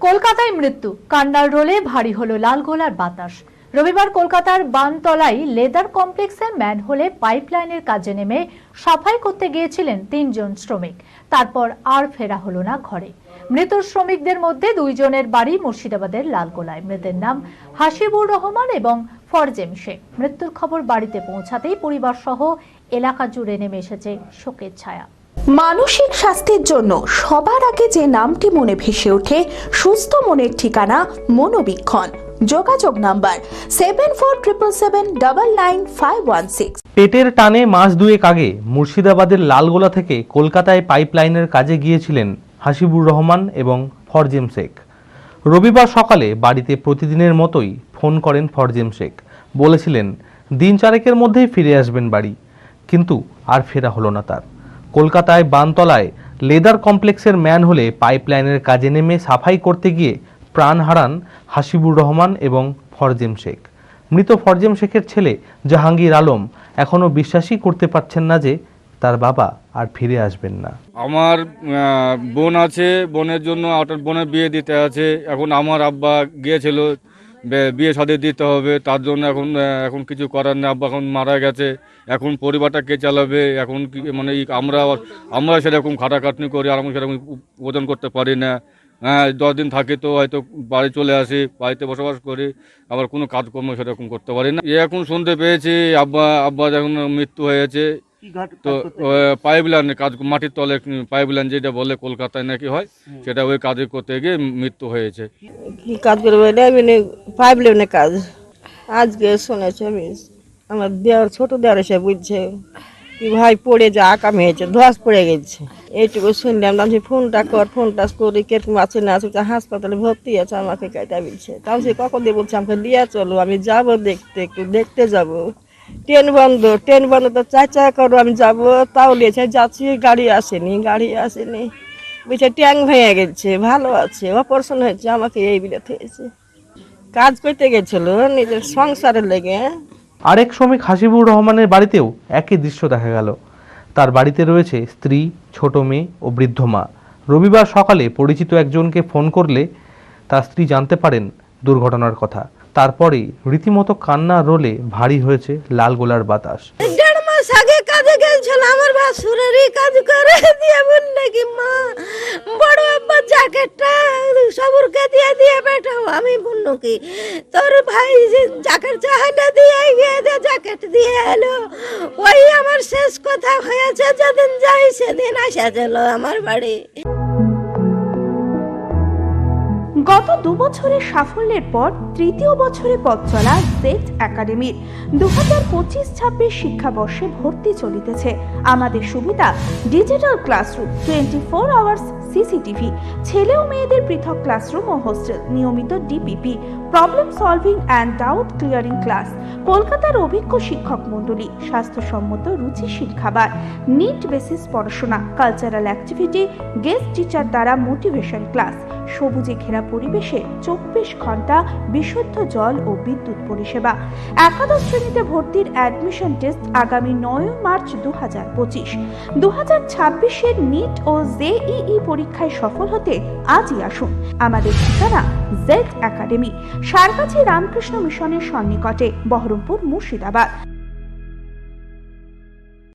কলকাতায় মৃত্যু, কান্নার রোলে ভারী হলো লালগোলার বাতাস। রবিবার কলকাতার বানতলায় লেদার কমপ্লেক্সের ম্যানহোলে পাইপলাইনের কাজে নেমে সাফাই করতে গিয়েছিলেন ৩ জন শ্রমিক। তারপর আর ফেরা হলো না ঘরে। মৃত শ্রমিকদের মধ্যে 2 জনের বাড়ি মুর্শিদাবাদের লালগোলায়। মৃতের নাম হাসিবুর রহমান এবং ফরজেম শেখ। মৃত্যুর খবর বাড়িতে পৌঁছাতেই পরিবার সহ এলাকা জুড়ে নেমে এসেছে শোকের ছায়া। মানসিক স্বাস্থ্যের জন্য সবার আগে যে নামটি মনে ভেসে ওঠে, সুস্থ মনের ঠিকানা মনোবীক্ষণ। যোগাযোগ নাম্বার 7477799516। পেটের টানে মাস দুয়েক আগে মুর্শিদাবাদের লালগোলা থেকে কলকাতায় পাইপলাইনের কাজে গিয়েছিলেন হাসিবুর রহমান এবং ফরজেম শেখ। রবিবার সকালে বাড়িতে প্রতিদিনের মতোই ফোন করেন ফরজেম শেখ। বলেছিলেন দিন চারেকের মধ্যেই ফিরে আসবেন বাড়ি, কিন্তু আর ফেরা হলো না তার। কলকাতায় বানতলায় লেদার কমপ্লেক্সের ম্যানহোলে পাইপলাইনের কাজে নেমে সাফাই করতে গিয়ে প্রাণ হারান হাসিবুর রহমান এবং ফরজেম শেখ। মৃত ফরজেম শেখের ছেলে জাহাঙ্গীর আলম এখনো বিশ্বাসই করতে পারছেন না যে তার বাবা আর ফিরে আসবেন না। আমার বোন আছে, বোনের জন্য বোনের বিয়ে দিতে আছে। এখন আমার আব্বা গিয়েছিল, বিয়ে শাদী দিতে হবে, তার জন্য এখন কিছু করার নেই। আব্বা এখন মারা গেছে, এখন পরিবারটা কে চালাবে? এখন মানে আমরা সেরকম খাটাখাটনি করি, আর আমি সেরকম উপার্জন করতে পারি না। 10 দিন থাকি তো হয়তো বাড়ি চলে আসি, বাড়িতে বসবাস করি, আবার কোনো কাজকর্ম সেরকম করতে পারি না। এখন শুনতে পেয়েছি আব্বা যখন মৃত্যু হয়েছে, তো পাইপলাইনের কাজ, মাটির তলে পাইপলাইন যেটা বলে কলকাতায় নাকি হয়, সেটা ওই কাজ করতে গিয়ে মৃত্যু হয়েছে। কি কাজ করবে? পাইপলাইনের কাজ আজকে শুনেছি আমি। আমার ছোট দেওয়ার এসে বুঝছে কি ভাই পড়ে যা আকাম হয়েছে, ধস পড়ে গেছে। এইটুকু শুনলাম। আমি ফোনটা করি কিরকম আছে না আছে, হাসপাতালে ভর্তি আছে, আমাকে কাইটা বলছে। আমি কখন দিয়ে বলছি আমাকে দিয়ে চলো, আমি যাবো একটু দেখতে যাবো। ট্রেন বন্ধ তো চাচা করো, আমি যাবো, তাও নিয়েছে যাচ্ছি, গাড়ি আসেনি বলছে ট্যাঙ্ক ভেঙে গেছে, ভালো আছে, অপারেশন হয়েছে, আমাকে এই বিলে হয়েছে। কাজ করতে গেছিল নিজের সংসারের লেগে। আরেক শ্রমিক হাসিবুর রহমানের বাড়িতেও একই দৃশ্য দেখা গেল। তার বাড়িতে রয়েছে স্ত্রী, ছোট মেয়ে ও বৃদ্ধ মা। রবিবার সকালে পরিচিত একজনকে ফোন করলে তার স্ত্রী জানতে পারেন দুর্ঘটনার কথা। তারপরেই রীতিমতো কান্না রোলে ভারী হয়েছে লালগোলার বাতাস। 1.5 মাস আগে কাজে গেছিল, আমার ভাসুরেরই কাজ করে দিয়ে বললে কি মা বড় আব্বা জ্যাকেটটা সবুরকে দিয়ে বেটাও। আমি বললো কি তোর ভাই যে জ্যাকেট চাহাটা দিয়ে গিয়ে জ্যাকেট দিয়ে এলো। ওই আমার শেষ কথা হয়েছে, যেদিন যাই সেদিন আসা গেল আমার বাড়ি। গত 2 বছরের সাফল্যের পর তৃতীয় বছরে পথ চলা জেড একাডেমির 2025-26 শিক্ষাবর্ষে ভর্তি চলিতেছে। আমাদের সুবিধা ডিজিটাল ক্লাসরুম, 24 আওয়ার্স সিসিটিভি, ছেলে ও মেয়েদের পৃথক ক্লাসরুম ও হোস্টেল, নিয়মিত DPP, problem solving and doubt clearing class, কলকাতার অভিজ্ঞ শিক্ষক মণ্ডলী, স্বাস্থ্যসম্মত রুচিশীল খাবার, নিট বেসিস পড়াশোনা, কালচারাল অ্যাক্টিভিটি, গেস্ট টিচার দ্বারা মোটিভেশন ক্লাস, সবুজে ঘেরা পরিবেশে 24 ঘন্টা বিশুদ্ধ জল ও বিদ্যুৎ পরিষেবা। একাদশ শ্রেণীতে ভর্তির অ্যাডমিশন টেস্ট আগামী 9 মার্চ 2025। 2026-এর নিট ও জেইই পরীক্ষায় সফল হতে আজই আসুন। আমাদের ঠিকানা জেড একাডেমি, সারগাছি রামকৃষ্ণ মিশনের সন্নিকটে, বহরমপুর, মুর্শিদাবাদ।